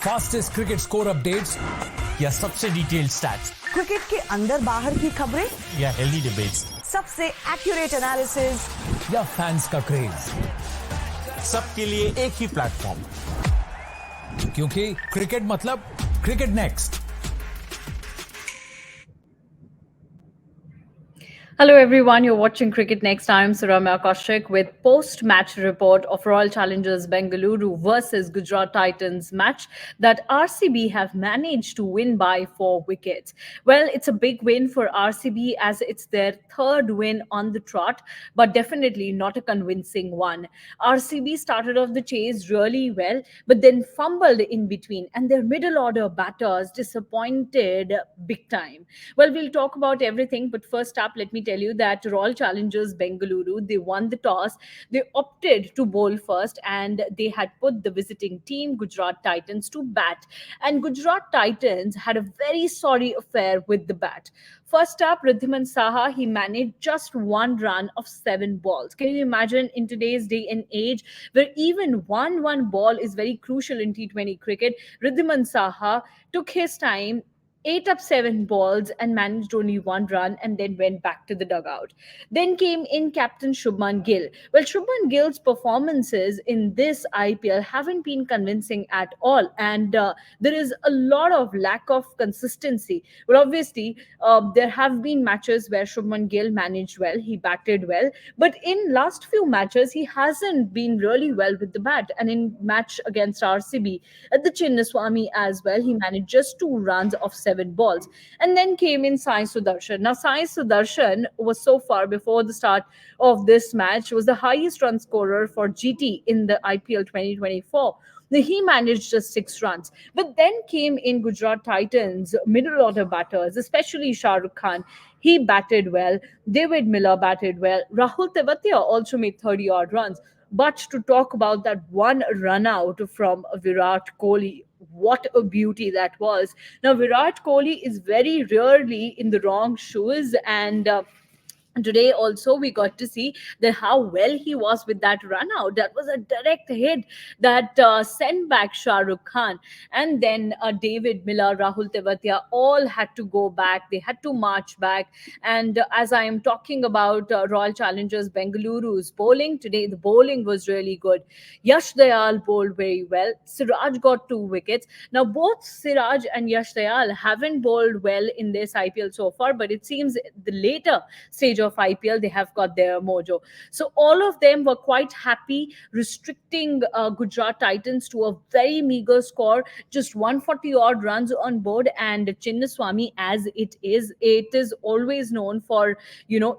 Fastest cricket score updates या सबसे detailed stats, cricket के अंदर बाहर की खबरें या हेल्दी डिबेट्स, सबसे एक्यूरेट एनालिसिस या फैंस का क्रेज, सबके लिए एक ही प्लेटफॉर्म, क्योंकि क्रिकेट मतलब cricket next. Hello everyone, you're watching Cricket Next. I'm Suramya Kaushik with post-match report of Royal Challengers Bengaluru versus Gujarat Titans match that RCB have managed to win by 4 wickets. Well, it's a big win for RCB as it's their third win on the trot, but definitely not a convincing one. RCB started off the chase really well, but then fumbled in between, and their middle order batters disappointed big time. Well, we'll talk about everything, but first up, let me tell you that Royal Challengers Bengaluru, they won the toss. They opted to bowl first, and they had put the visiting team Gujarat Titans to bat. And Gujarat Titans had a very sorry affair with the bat. First up, Riddhiman Saha, he managed just 1 run of 7 balls. Can you imagine in today's day and age where even one ball is very crucial in T20 cricket? Riddhiman Saha took his time, ate up 7 balls and managed only 1 run and then went back to the dugout. Then came in Captain Shubman Gill. Well, Shubman Gill's performances in this IPL haven't been convincing at all, and there is a lot of lack of consistency. Well, obviously, there have been matches where Shubman Gill managed well, he batted well, but in last few matches he hasn't been really well with the bat. And in match against RCB at the Chinnaswamy as well, he managed just 2 runs of 7 balls. And then came in Sai Sudarshan. Now, Sai Sudarshan was so far before the start of this match was the highest run scorer for GT in the IPL 2024. He managed just 6 runs. But then came in Gujarat Titans middle order batters, especially Shah Rukh Khan. He batted well. David Miller batted well. Rahul Tewatia also made 30 odd runs. But to talk about that one run out from Virat Kohli, what a beauty that was. Now, Virat Kohli is very rarely in the wrong shoes, and today also we got to see that how well he was with that run out. That was a direct hit that sent back Shah Rukh Khan. And then David Miller, Rahul Tewatia all had to go back. They had to march back. And as I am talking about Royal Challengers Bengaluru's bowling today, the bowling was really good. Yash Dayal bowled very well. Siraj got 2 wickets. Now both Siraj and Yash Dayal haven't bowled well in this IPL so far, but it seems the later stage of IPL, they have got their mojo. So all of them were quite happy, restricting Gujarat Titans to a very meager score, just 140 odd runs on board. And Chinnaswamy, as it is always known for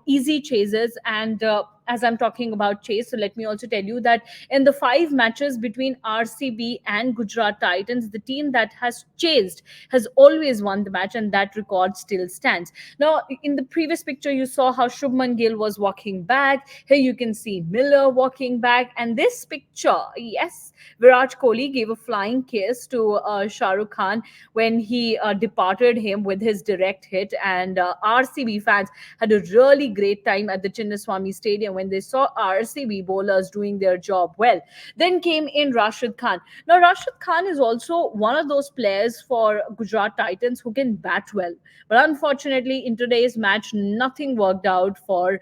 easy chases. And as I'm talking about chase, so let me also tell you that in the 5 matches between RCB and Gujarat Titans, the team that has chased has always won the match, and that record still stands. Now, in the previous picture, you saw how Shubman Gill was walking back. Here you can see Miller walking back. And this picture, yes, Virat Kohli gave a flying kiss to Shah Rukh Khan when he departed him with his direct hit. And RCB fans had a really great time at the Chinnaswamy Stadium when they saw RCB bowlers doing their job well. Then came in Rashid Khan. Now, Rashid Khan is also one of those players for Gujarat Titans who can bat well. But unfortunately, in today's match, nothing worked out for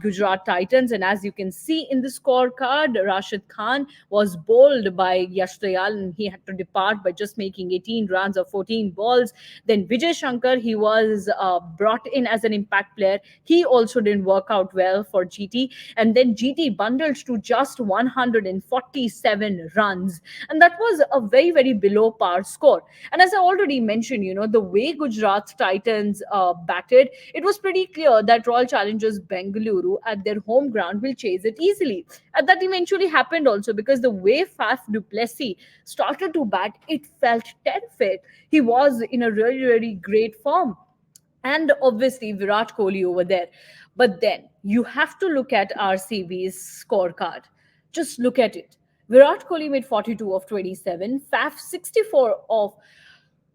Gujarat Titans. And as you can see in the scorecard, Rashid Khan was bowled by Yash Dayal, and he had to depart by just making 18 runs of 14 balls. Then Vijay Shankar, he was brought in as an impact player. He also didn't work out well for GT. And then GT bundled to just 147 runs. And that was a very, very below par score. And as I already mentioned, the way Gujarat Titans batted, it was pretty clear that Royal Challengers Bengaluru at their home ground will chase it easily. And that eventually happened also, because the way Faf du Plessis started to bat, it felt terrific. He was in a really, really great form. And obviously Virat Kohli over there. But then you have to look at RCB's scorecard. Just look at it. Virat Kohli made 42 of 27, Faf 64 of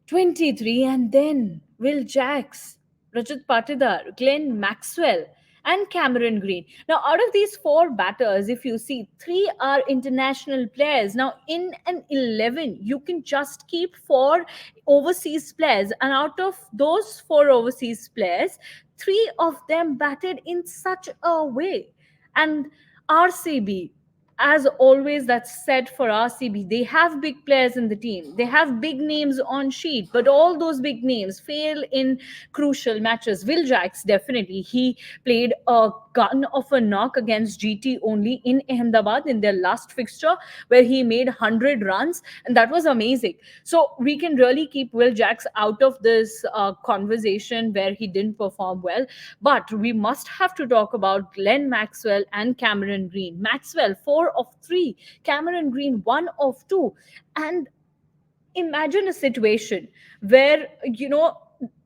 23, and then Will Jacks, Rajat Patidar, Glenn Maxwell, and Cameron Green. Now, out of these four batters, if you see, three are international players. Now, in an 11, you can just keep four overseas players, and out of those four overseas players, three of them batted in such a way. And RCB, as always, that's said for RCB. They have big players in the team. They have big names on sheet, but all those big names fail in crucial matches. Will Jacks, definitely, he played a gun of a knock against GT only in Ahmedabad in their last fixture, where he made 100 runs, and that was amazing. So we can really keep Will Jacks out of this conversation where he didn't perform well. But we must have to talk about Glenn Maxwell and Cameron Green. Maxwell, 4 of 3, Cameron Green, 1 of 2. And imagine a situation where,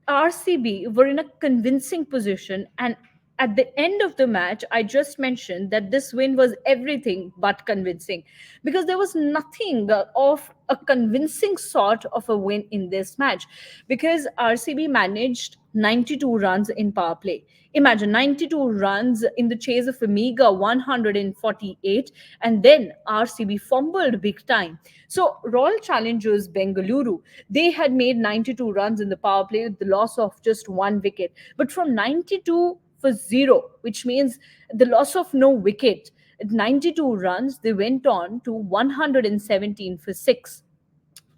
RCB were in a convincing position, and at the end of the match, I just mentioned that this win was everything but convincing, because there was nothing of a convincing sort of a win in this match, because RCB managed 92 runs in power play. Imagine 92 runs in the chase of a meager 148, and then RCB fumbled big time. So Royal Challengers Bengaluru, they had made 92 runs in the power play with the loss of just 1 wicket. But from 92 for 0, which means the loss of no wicket, at 92 runs, they went on to 117 for 6.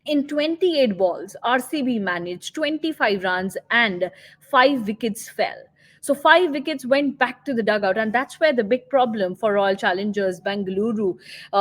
In 28 balls, RCB managed 25 runs and 5 wickets fell. So 5 wickets went back to the dugout, and that's where the big problem for Royal Challengers Bengaluru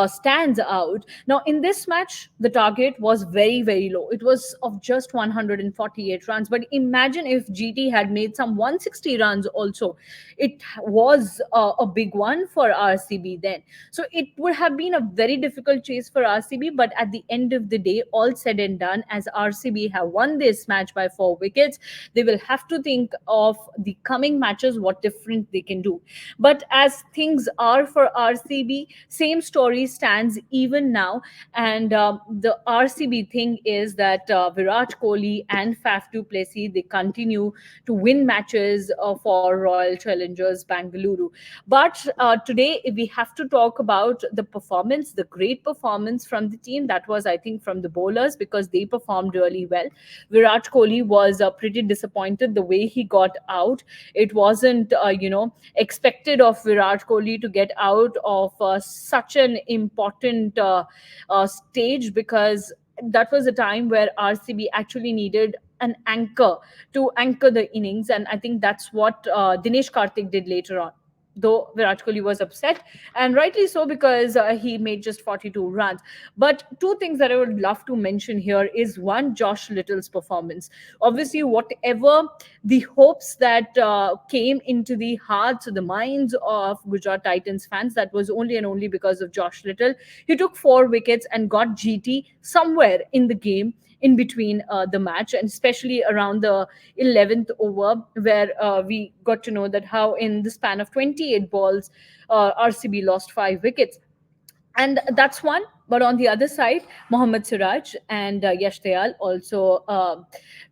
stands out. Now, in this match, the target was very, very low. It was of just 148 runs. But imagine if GT had made some 160 runs also. It was a big one for RCB then. So it would have been a very difficult chase for RCB. But at the end of the day, all said and done, as RCB have won this match by 4 wickets, they will have to think of the coming matches, what different they can do. But as things are for RCB, same story stands even now. And the RCB thing is that Virat, Kohli and Plessis, they continue to win matches for Royal Challengers Bengaluru. But today we have to talk about the performance, the great performance from the team. That was, I think, from the bowlers, because they performed really well. Virat Kohli was pretty disappointed the way he got out. It wasn't, expected of Virat Kohli to get out of such an important stage, because that was a time where RCB actually needed an anchor to anchor the innings. And I think that's what Dinesh Karthik did later on. Though Virat Kohli was upset, and rightly so, because he made just 42 runs. But two things that I would love to mention here is, one, Josh Little's performance. Obviously, whatever the hopes that came into the hearts or the minds of Gujarat Titans fans, that was only and only because of Josh Little. He took 4 wickets and got GT somewhere in the game, in between the match, and especially around the 11th over, where we got to know that how in the span of 28 balls, RCB lost 5 wickets. And that's one. But on the other side, Mohammad Siraj and Yash Dayal also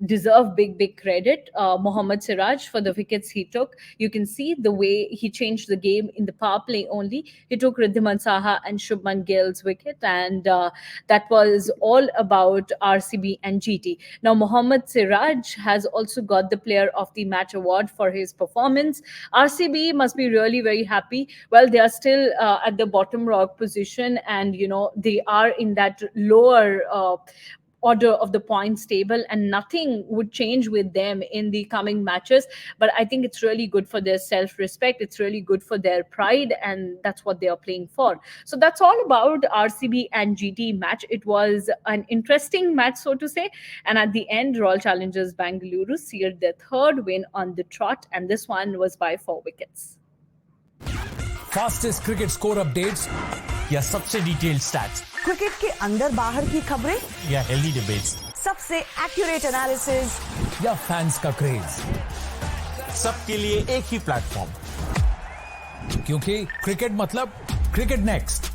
deserve big credit. Mohammad Siraj, for the wickets he took, you can see the way he changed the game in the power play only. He took Riddhiman Saha and Shubman Gill's wicket, and that was all about RCB and GT. Now, Mohammad Siraj has also got the Player of the Match award for his performance. RCB must be really very happy. Well, they are still at the bottom rock position, and they are in that lower order of the points table, and nothing would change with them in the coming matches. But I think it's really good for their self-respect. It's really good for their pride, and that's what they are playing for. So that's all about RCB and GT match. It was an interesting match, so to say. And at the end, Royal Challengers Bengaluru sealed their 3rd win on the trot, and this one was by 4 wickets. Fastest cricket score updates या सबसे detailed stats, cricket के अंदर बाहर की खबरें या healthy debates, सबसे accurate analysis या फैंस का क्रेज, सबके लिए एक ही प्लेटफॉर्म, क्योंकि क्रिकेट मतलब क्रिकेट नेक्स्ट।